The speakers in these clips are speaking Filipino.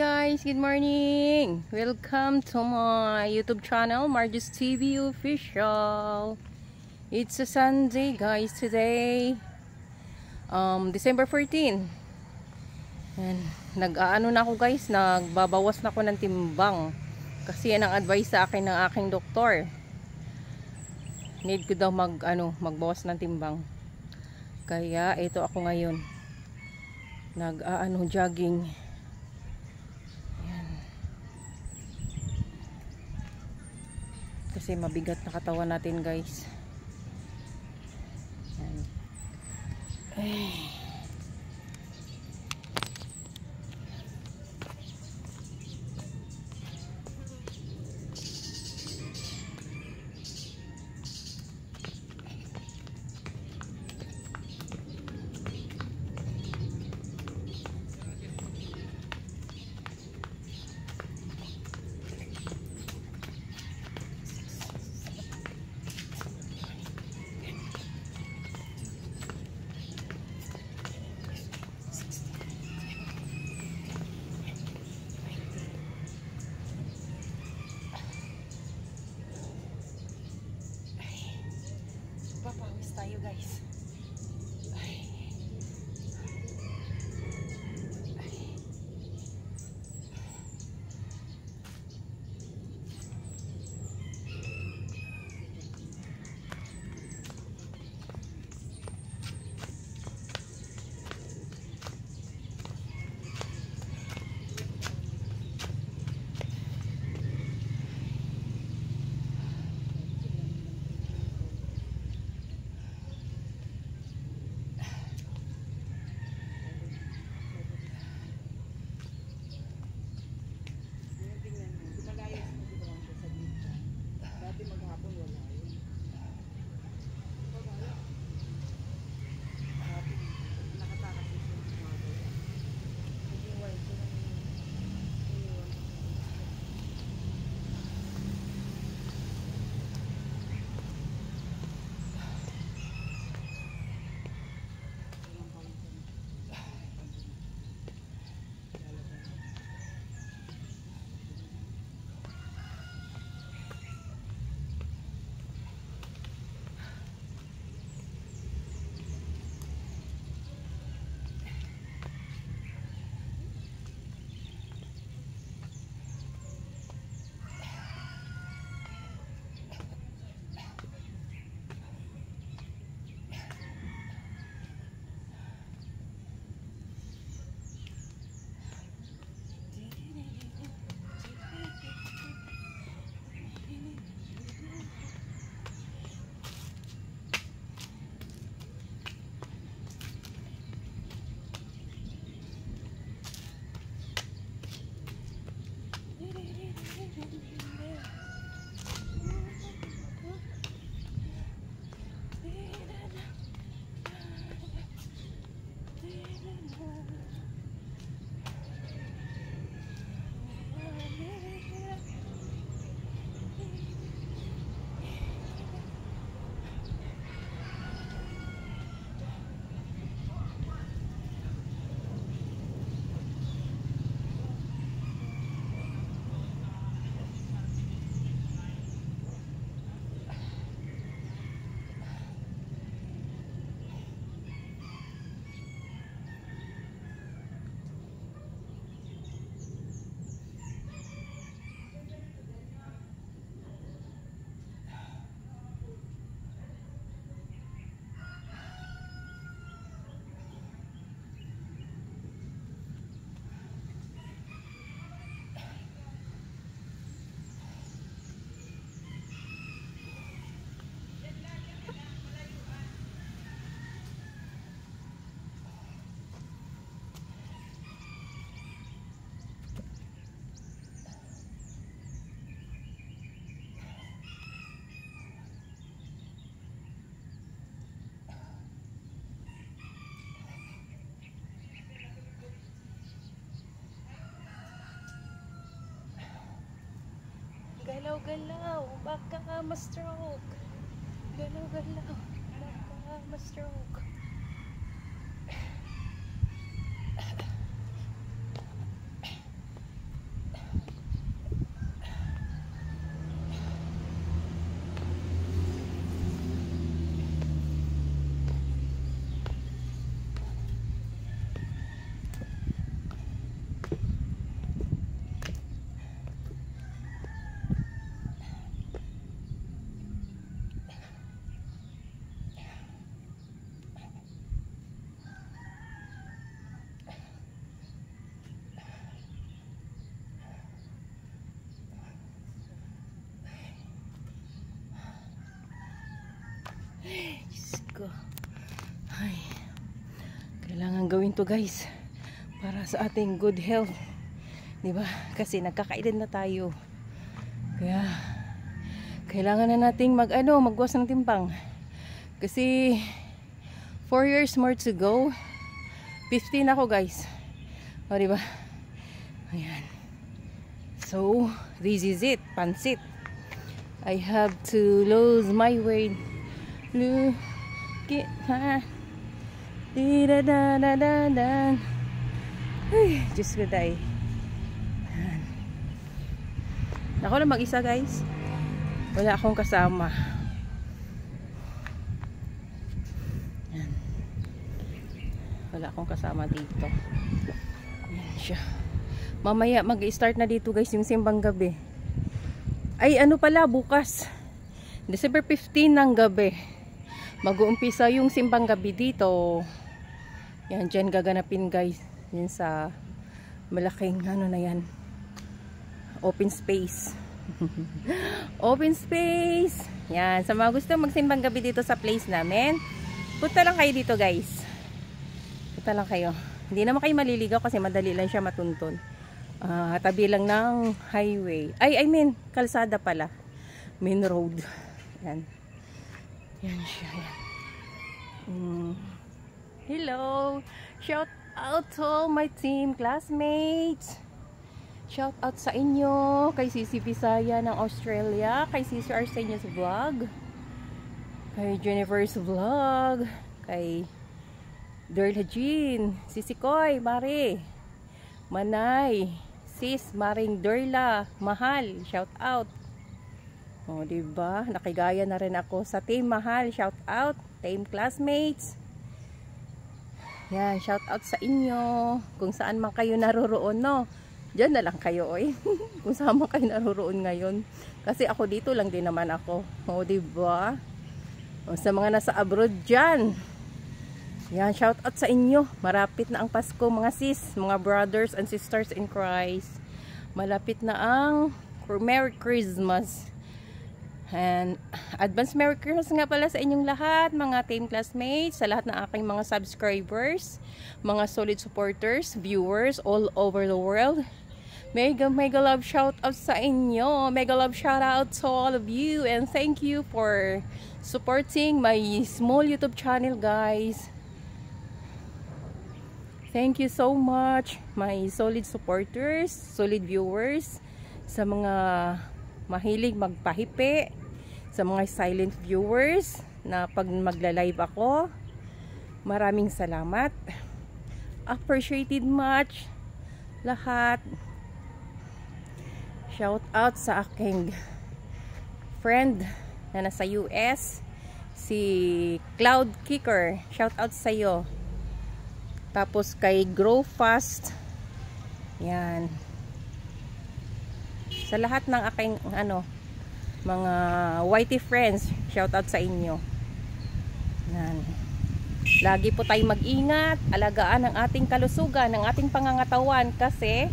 guys, good morning. Welcome to my YouTube channel, Marjus TV Official. It's a Sunday guys today. December 14. And nag-aano na ako guys, nagbabawas na ako ng timbang. Kasi yan ang advice sa akin ng aking doktor. Need ko daw magbawas ng timbang. Kaya ito ako ngayon. Jogging. Kasi mabigat na katawan natin guys. Ay. Papawis tayo guys. Galaw-galaw, baka ma-stroke. Galaw-galaw, baka ma-stroke. gawin to guys para sa ating good health, di ba? Kasi nagkakaedad na tayo, kaya kailangan na nating magwas ng timbang, kasi 4 years more to go. 15 ako guys, o di ba? Ayan, so this is it, pansit. I have to lose my weight. Look it, ha. Di-da-da-da-da-da. Ay, Diyos ko day. Ako lang mag-isa guys. Wala akong kasama. Yan. Wala akong kasama dito. Yan siya. Mamaya mag-start na dito guys yung simbang gabi. Ay ano pala, bukas December 15 ng gabi mag-uumpisa yung simbang gabi dito. Yan, dyan gaganapin guys. Yan sa malaking ano na yan, open space. Open space. Yan, sa mga gusto magsimbang gabi dito sa place namin, punta lang kayo dito guys. Punta lang kayo. Hindi naman kayo maliligaw kasi madali lang siya matuntun. Tabi lang ng highway. I mean, kalsada pala. Main road. Yan. Yan siya. Yan. Hello. Shout out to all my team classmates. Shout out sa inyo. Kay Sisi Bisaya ng Australia. Kay Sisi Arsenio's vlog. Kay Jennifer's vlog. Kay Derla Jean. Sisi Koy. Mari. Manay. Sis Maring Derla. Mahal. Shout out. O, diba? Nakigaya na rin ako sa team Mahal. Shout out. Team classmates. Yan. Shout out sa inyo. Kung saan man kayo naroroon, no? Diyan na lang kayo, oy. Kung saan man kayo naroroon ngayon. Kasi ako dito lang din naman ako. O, diba? O, sa mga nasa abroad dyan. Yan. Shout out sa inyo. Marapit na ang Pasko, mga sis. Mga brothers and sisters in Christ. Malapit na ang Merry Christmas. And advance Merry Christmas nga pala sa inyong lahat, mga team classmates, sa lahat ng aking mga subscribers, mga solid supporters, viewers all over the world. Mega love shout out sa inyo. Mega love shout out to all of you, and thank you for supporting my small YouTube channel, guys. Thank you so much, my solid supporters, solid viewers, sa mga mahilig magpahipi, sa mga silent viewers na pag magla-live ako. Maraming salamat. Appreciated much lahat. Shout out sa aking friend na nasa US, si Cloud Kicker. Shout out sa iyo. Tapos kay Grow Fast. Yan. Sa lahat ng aking mga whitey friends, shout out sa inyo. Yan. Lagi po tayong mag-ingat, alagaan ang ating kalusugan, ang ating pangangatawan, kasi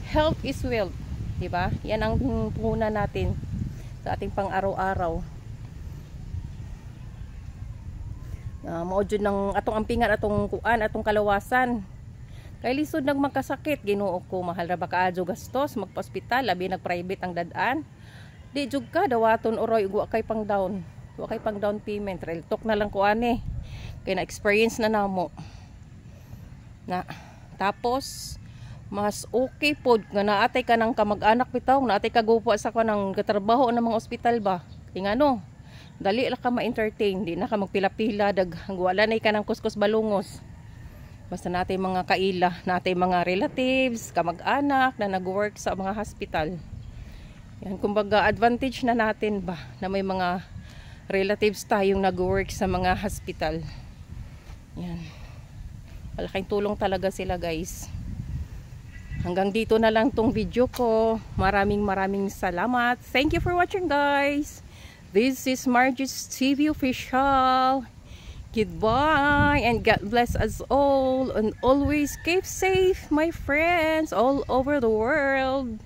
health is wealth, di ba? Yan ang puhunan natin sa ating pang-araw-araw. Maudyo ng atong ampingan, atong kuan, atong kalawasan. Kay lisod nang magkasakit, Ginoo ko, mahal ra ba kaadyo gastos magpa-ospital, labi nag-private ang dadaan. Di jud ka dawaton oroy wa kay pang down. Wa kay pang down payment, real talk na lang ko ani. Kay na experience na namo. Na tapos mas okay pod nga naatay ka nang kamag-anak bitaw, naatay ka gupo sa kanang katrabaho ng mga ospital ba. Kay ngano, dali la ka ma-entertain, di na ka magpila-pila dag wala nay ka nang kuskus balungos. Basta natin mga kaila, natin mga relatives, kamag-anak na nag-work sa mga hospital. Yan, kumbaga advantage na natin ba na may mga relatives tayong nag-work sa mga hospital. Yan. Malaking tulong talaga sila, guys. Hanggang dito na lang tong video ko. Maraming salamat. Thank you for watching, guys. This is Margie's TV Official. Goodbye and God bless us all, and always keep safe, my friends all over the world.